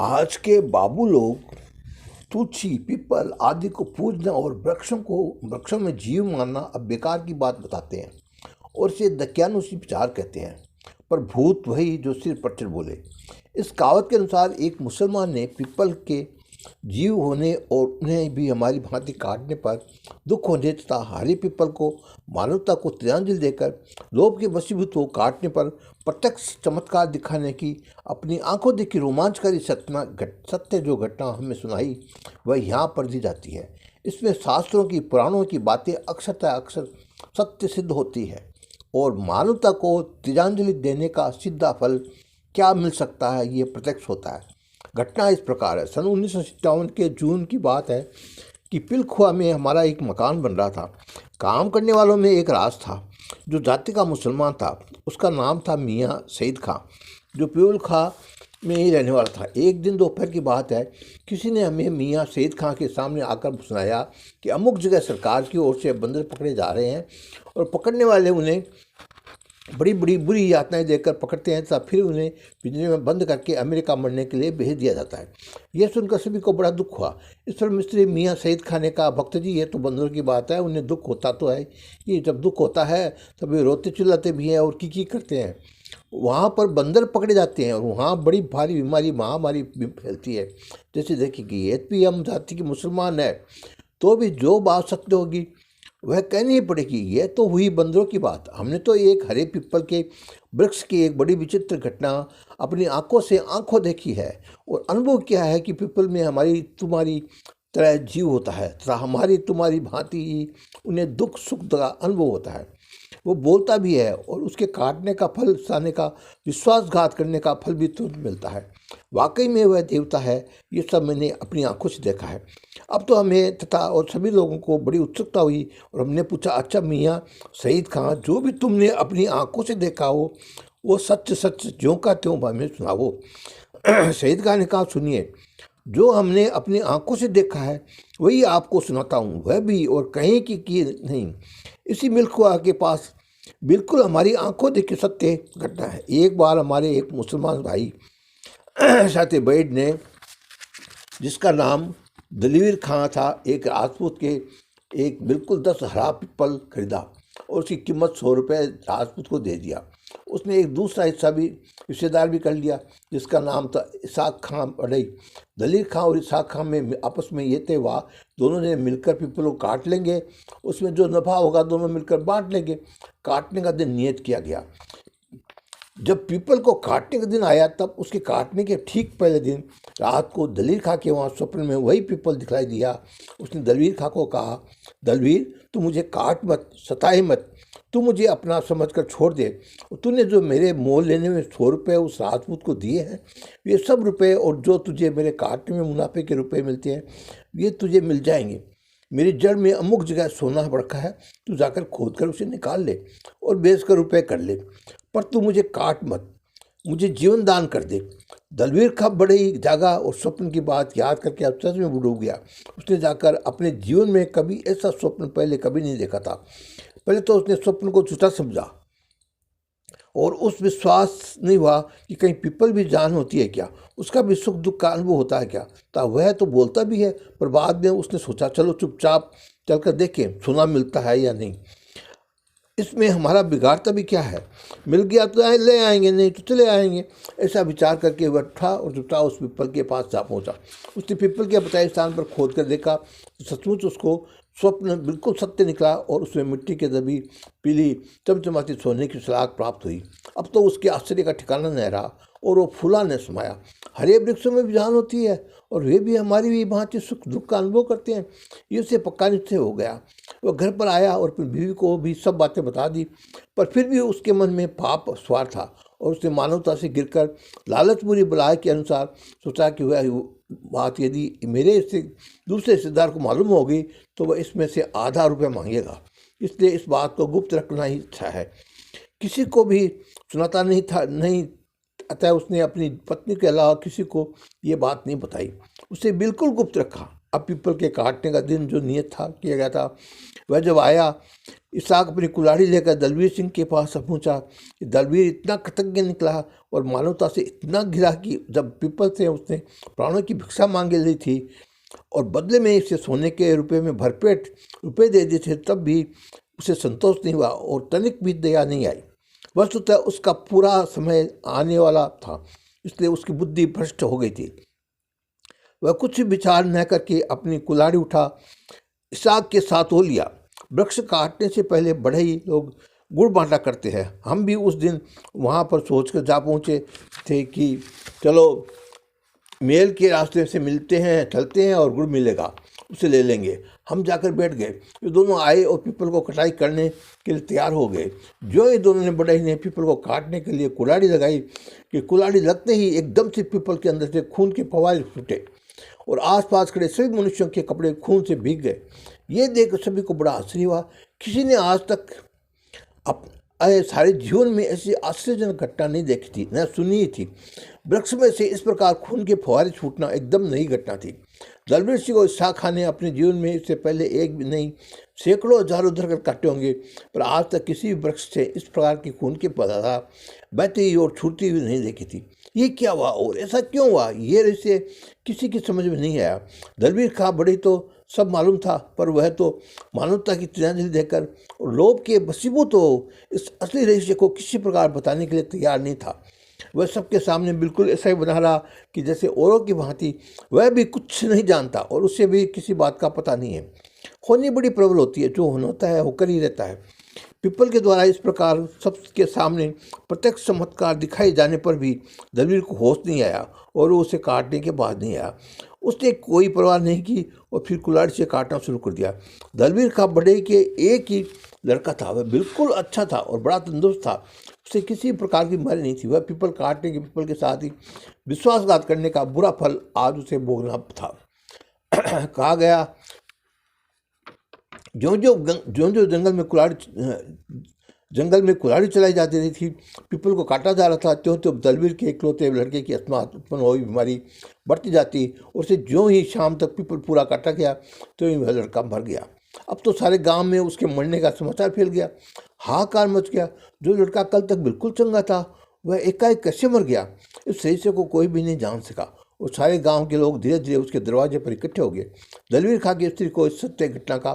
आज के बाबू लोग तुलसी पीपल आदि को पूजना और वृक्षों में जीव मानना अब बेकार की बात बताते हैं और इसे दक्यानुसी विचार कहते हैं। पर भूत वही जो सिर पर चढ़ बोले। इस कहावत के अनुसार एक मुसलमान ने पीपल के जीव होने और उन्हें भी हमारी भांति काटने पर दुख होने तथा हरे पीपल को मानवता को तिलांजलि देकर लोभ के वशीभूत को काटने पर प्रत्यक्ष चमत्कार दिखाने की अपनी आंखों देखी रोमांचकारी सत्य जो घटना हमें सुनाई वह यहाँ पर दी जाती है। इसमें शास्त्रों की पुराणों की बातें अक्सर सत्य सिद्ध होती है और मानवता को तिलांजलि देने का सीधा फल क्या मिल सकता है ये प्रत्यक्ष होता है। घटना इस प्रकार है। सन 1957 के जून की बात है कि पिलखुआ में हमारा एक मकान बन रहा था। काम करने वालों में एक राज था जो जाति का मुसलमान था। उसका नाम था मियाँ सईद खां, जो पिलखुआ में ही रहने वाला था। एक दिन दोपहर की बात है, किसी ने हमें मियाँ सईद खां के सामने आकर सुनाया कि अमुक जगह सरकार की ओर से बंदर पकड़े जा रहे हैं और पकड़ने वाले उन्हें बड़ी बड़ी बुरी यातनाएं देकर पकड़ते हैं तथा फिर उन्हें पिंजरे में बंद करके अमेरिका मरने के लिए भेज दिया जाता है। यह सुनकर सभी को बड़ा दुख हुआ। इस पर मिस्त्री मियाँ सईद खान ने कहा, भक्त जी ये तो बंदरों की बात है, उन्हें दुख होता तो है। ये जब दुख होता है तब वे रोते चिल्लाते भी हैं और की करते हैं। वहाँ पर बंदर पकड़े जाते हैं और वहाँ बड़ी भारी बीमारी महामारी फैलती है। जैसे देखिए कि ये भी हम जाति की मुसलमान है तो भी जो बात सत्य होगी वह कहनी ही पड़ेगी। यह तो हुई बंदरों की बात। हमने तो एक हरे पीपल के वृक्ष की एक बड़ी विचित्र घटना अपनी आंखों देखी है और अनुभव किया है कि पीपल में हमारी तुम्हारी तरह जीव होता है तथा हमारी तुम्हारी भांति ही उन्हें दुख सुख का अनुभव होता है। वो बोलता भी है और उसके काटने का फल साने का विश्वासघात करने का फल भी तुरंत मिलता है। वाकई में वह देवता है। ये सब मैंने अपनी आंखों से देखा है। अब तो हमें तथा और सभी लोगों को बड़ी उत्सुकता हुई और हमने पूछा, अच्छा मियाँ सईद खां, जो भी तुमने अपनी आंखों से देखा हो वो सच सच ज्यों का त्यों हमें सुनाओ। सईद खां ने कहा, सुनिए, जो हमने अपनी आंखों से देखा है वही आपको सुनाता हूँ, वह भी और कहीं की नहीं। इसी मिल्खुआ के पास बिल्कुल हमारी आंखों देखी सत्य घटना है। एक बार हमारे एक मुसलमान भाई साथे बैद ने, जिसका नाम दलीर खां था, एक राजपूत के एक बिल्कुल 10 हरा पीपल खरीदा और उसकी कीमत 100 रुपये राजपूत को दे दिया। उसने एक दूसरा हिस्सेदार भी कर लिया जिसका नाम था इसाक खां बढ़ई। दलीर खां और इसाक खां में आपस में ये तय हुआ, दोनों ने मिलकर पीपल को काट लेंगे, उसमें जो नफा होगा दोनों मिलकर बांट लेंगे। काटने का दिन नियत किया गया। जब पीपल को काटने का दिन आया तब उसके काटने के ठीक पहले दिन रात को दलीर खां के वहाँ स्वप्न में वही पीपल दिखलाई दिया। उसने दलवीर खां को कहा, दलवीर तू मुझे काट मत, सताए मत, तू मुझे अपना समझकर छोड़ दे। और तूने जो मेरे मोल लेने में 100 रुपये उस राजपूत को दिए हैं, ये सब रुपये और जो तुझे मेरे काटने में मुनाफे के रुपये मिलते हैं ये तुझे मिल जाएंगे। मेरी जड़ में अमुक जगह सोना रखा है, तू जाकर खोद कर उसे निकाल ले और बेच कर रुपये कर ले, पर तू मुझे काट मत, मुझे जीवन दान कर दे। दलवीर खां बड़े ही जागा और स्वप्न की बात याद करके अब सच में डूब गया। उसने जाकर अपने जीवन में कभी ऐसा स्वप्न पहले कभी नहीं देखा था। पहले तो उसने स्वप्न को झूठा समझा और उस विश्वास नहीं हुआ कि कहीं पीपल भी जान होती है क्या, उसका भी सुख दुख का अनुभव होता है क्या। तो वह तो बोलता भी है, पर बाद में उसने सोचा चलो चुपचाप चलकर देखें सोना मिलता है या नहीं। इसमें हमारा बिगाड़ता भी क्या है, मिल गया तो ले आएंगे, नहीं तो चले आएंगे। ऐसा विचार करके वह उठा और चुपचाप उस पीपल के पास जा पहुंचा। उसने पीपल के बताए स्थान पर खोद कर देखा तो सचमुच उसको स्वप्न बिल्कुल सत्य निकला और उसमें मिट्टी के दबी पीली चमचमाती सोने की सलाख प्राप्त हुई। अब तो उसके आश्चर्य का ठिकाना नहीं रहा और वो फूला न समाया। हरे वृक्षों में भी जान होती है और वे भी हमारी भी भांति सुख दुख का अनुभव करते हैं। ये उसे पक्का निश्चय हो गया। वह घर पर आया और फिर बीवी को भी सब बातें बता दी, पर फिर भी उसके मन में पाप सवार था और उसने मानवता से गिरकर लालच बुरी बलाय के अनुसार सोचा कि वह बात यदि मेरे इससे दूसरे रिश्तेदार को मालूम होगी तो वह इसमें से आधा रुपया मांगेगा, इसलिए इस बात को गुप्त रखना ही अच्छा है। किसी को भी सुनाता नहीं अतः उसने अपनी पत्नी के अलावा किसी को ये बात नहीं बताई, उसे बिल्कुल गुप्त रखा। अब पीपल के काटने का दिन जो नियत था किया गया था वह जब आया, इसहाक अपनी कुल्हाड़ी लेकर दलवीर सिंह के पास पहुंचा। दलवीर इतना कृतज्ञ निकला और मानवता से इतना घिरा कि जब पीपल से उसने प्राणों की भिक्षा मांगे ली थी और बदले में इसे सोने के रुपये में भरपेट रुपये दे दिए थे, तब भी उसे संतोष नहीं हुआ और तनिक भी दया नहीं आई। वस्तुतः उसका पूरा समय आने वाला था, इसलिए उसकी बुद्धि भ्रष्ट हो गई थी। वह कुछ विचार न करके अपनी कुल्हाड़ी उठा इसहाक के साथ हो लिया। वृक्ष काटने से पहले बढ़ई लोग गुड़ बांटा करते हैं। हम भी उस दिन वहाँ पर सोचकर जा पहुँचे थे कि चलो मेल के रास्ते से मिलते हैं, चलते हैं और गुड़ मिलेगा उसे ले लेंगे। हम जाकर बैठ गए। ये दोनों आए और पीपल को कटाई करने के लिए तैयार हो गए। जो ये दोनों ने बढ़ई ने पीपल को काटने के लिए कुल्हाड़ी लगाई कि कुल्हाड़ी लगते ही एकदम से पीपल के अंदर से खून के फव्वारे छूटे और आसपास खड़े सभी मनुष्यों के कपड़े खून से भीग गए। ये देख सभी को बड़ा आश्चर्य हुआ। किसी ने आज तक सारे जीवन में ऐसी आश्चर्यजनक घटना नहीं देखी थी, न सुनी थी। वृक्ष में से इस प्रकार खून के फव्वारे छूटना एकदम नई घटना थी। दलवीर सिंह और इसहाक खान ने अपने जीवन में इससे पहले एक भी नहीं सैकड़ों हजारों उधर कर काटे होंगे, पर आज तक किसी भी वृक्ष से इस प्रकार की खून की पदार्थ बहती हुई और छूटती हुई नहीं देखी थी। ये क्या हुआ और ऐसा क्यों हुआ, ये इसे किसी की समझ में नहीं आया। दलवीर खां बड़ी तो सब मालूम था, पर वह तो मानवता की तिलांजलि देकर और लोभ के वशीभूत हो इस असली रहस्य को किसी प्रकार बताने के लिए तैयार नहीं था। वह सबके सामने बिल्कुल ऐसा ही बना रहा कि जैसे औरों की भांति वह भी कुछ नहीं जानता और उसे भी किसी बात का पता नहीं है। होनी बड़ी प्रबल होती है, जो होना होता है होकर ही रहता है। पीपल के द्वारा इस प्रकार सबके सामने प्रत्यक्ष चमत्कार दिखाए जाने पर भी दलवीर को होश नहीं आया और वो उसे काटने के बाद नहीं आया। उसने कोई परवाह नहीं की और फिर कुल्हाड़ी से काटना शुरू कर दिया। दलवीर का बड़े के एक ही लड़का था, वह बिल्कुल अच्छा था और बड़ा तंदुरुस्त था। उसे किसी प्रकार की बीमारी नहीं थी। वह पीपल काटने के पीपल के साथ ही विश्वासघात करने का बुरा फल आज उसे भोगना था। कहा गया जो जो जंगल में कुल्हाड़ी चलाई जाती रही थी, पीपल को काटा जा रहा था, त्यों त्यों दलवीर के इकलौते लड़के की अस्मात उत्पन्न हुई बीमारी बढ़ती जाती और उसे ज्यों ही शाम तक पीपल पूरा काटा गया तो ही वह लड़का मर गया। अब तो सारे गांव में उसके मरने का समाचार फैल गया। हाहाकार मच गया। जो लड़का कल तक बिल्कुल चंगा था वह एकाएक कैसे मर गया, इस रहस्य को कोई भी नहीं जान सका और सारे गांव के लोग धीरे धीरे उसके दरवाजे पर इकट्ठे हो गए। दलवीर खां की स्त्री को इस सत्य घटना का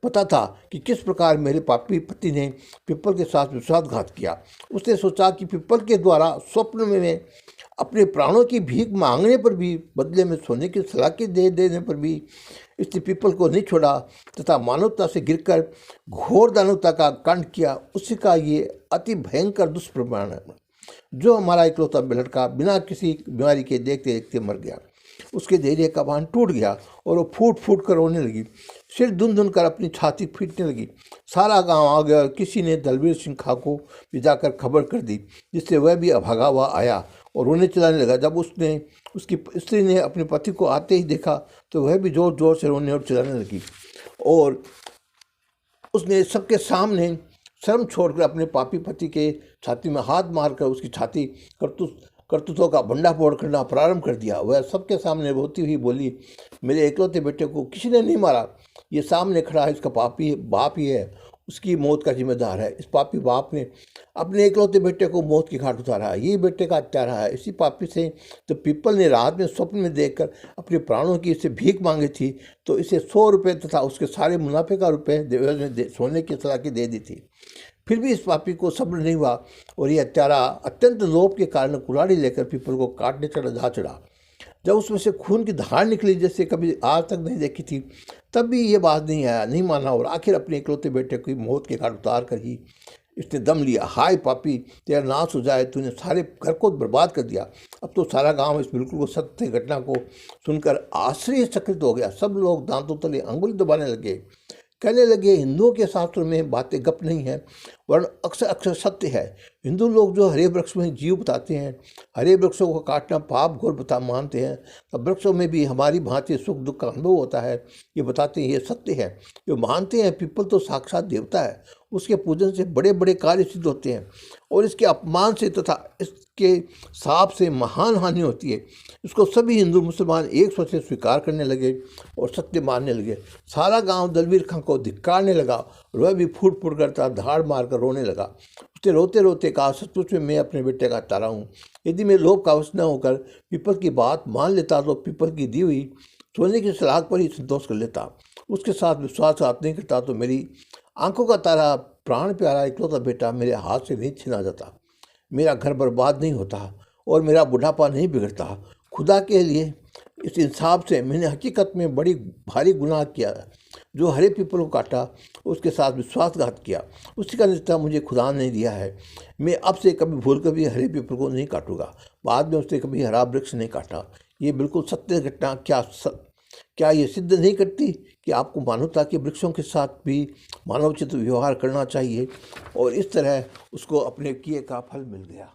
पता था कि किस प्रकार मेरे पापी पति ने पीपल के साथ विश्वासघात किया। उसने सोचा कि पीपल के द्वारा स्वप्न में अपने प्राणों की भीख मांगने पर भी, बदले में सोने की सलाखी दे देने पर भी इसने पीपल को नहीं छोड़ा तथा मानवता से गिरकर घोर दानवता का कांड किया। उसी का ये अति भयंकर दुष्परिणाम है। जो हमारा इकलौता लड़का बिना किसी बीमारी के देखते देखते मर गया। उसके धैर्य का बांध टूट गया और वो फूट फूट कर रोने लगी। सिर धुन धुन कर अपनी छाती पीटने लगी। सारा गांव आ गया और किसी ने दलवीर सिंह खां को भी जाकर खबर कर दी, जिससे वह भी अभागा हुआ आया और रोने चलाने लगा। जब उसकी स्त्री ने अपने पति को आते ही देखा तो वह भी जोर जोर से रोने और चिल्लाने लगी और उसने सबके सामने शर्म छोड़कर अपने पापी पति के छाती में हाथ मारकर उसकी छाती करतूतों का भंडाफोड़ करना प्रारंभ कर दिया। वह सबके सामने रोती हुई बोली, मेरे इकलौते बेटे को किसी ने नहीं मारा। ये सामने खड़ा है इसका पापी बाप ही है, उसकी मौत का जिम्मेदार है। इस पापी बाप ने अपने इकलौते बेटे को मौत की घाट उतारा है। ये बेटे का हत्यारा है। इसी पापी से तो पीपल ने रात में स्वप्न में देखकर अपने प्राणों की इसे भीख मांगी थी, तो इसे 100 रुपये तथा उसके सारे मुनाफे का रुपये सोने की सलाखी दे दी थी। फिर भी इस पापी को सब्र नहीं हुआ और यह हत्यारा अत्यंत लोभ के कारण कुल्हाड़ी लेकर पीपल को काटने चढ़ा। जब उसमें से खून की धार निकली जैसे कभी आज तक नहीं देखी थी, तब भी ये बात नहीं आया, नहीं माना और आखिर अपने इकलौते बेटे की मौत के घाट उतार कर ही इसने दम लिया। हाय पापी, तेरा नाश हो जाए, तूने सारे घर को बर्बाद कर दिया। अब तो सारा गांव इस बिल्कुल को सत्य घटना को सुनकर आश्चर्यचकित हो गया। सब लोग दांतों तले अंगुली दबाने लगे, कहने लगे, हिंदुओं के शास्त्रों में बातें गप नहीं है, वर्ण अक्सर अक्सर सत्य है। हिंदू लोग जो हरे वृक्ष में जीव बताते हैं, हरे वृक्षों को काटना पाप घोर बता मानते हैं, तब वृक्षों में भी हमारी भांति सुख दुख का अनुभव होता है, ये बताते हैं, ये सत्य है। जो मानते हैं पीपल तो साक्षात देवता है, उसके पूजन से बड़े बड़े कार्य सिद्ध होते हैं और इसके अपमान से तथा इसके साप से महान हानि होती है। इसको सभी हिंदू मुसलमान एक स्वर से स्वीकार करने लगे और सत्य मानने लगे। सारा गांव दलवीर खां को धिक्कारने लगा और वह भी फूट फूट करता धाड़ मारकर रोने लगा। उसने रोते रोते कहा, सचमुच में मैं अपने बेटे का तारा हूँ। यदि मैं लोभ का वश न होकर पीपल की बात मान लेता तो पीपल की दी हुई सोने की सलाख पर ही संतोष कर लेता। उसके साथ विश्वासघात नहीं करता तो मेरी आंखों का तारा, प्राण प्यारा इकलौता बेटा मेरे हाथ से नहीं छीना जाता, मेरा घर बर्बाद नहीं होता और मेरा बुढ़ापा नहीं बिगड़ता। खुदा के लिए इस इंसाफ से मैंने हकीकत में बड़ी भारी गुनाह किया। जो हरे पीपल को काटा उसके साथ विश्वासघात किया, उसी का रिश्ता मुझे खुदा ने दिया है। मैं अब से कभी भूल कर भी हरे पीपल को नहीं काटूंगा। बाद में उसने कभी हरा वृक्ष नहीं काटा। ये बिल्कुल सत्य घटना क्या ये सिद्ध नहीं करती कि आपको मानवता के वृक्षों के साथ भी मानवोचित व्यवहार करना चाहिए? और इस तरह उसको अपने किए का फल मिल गया।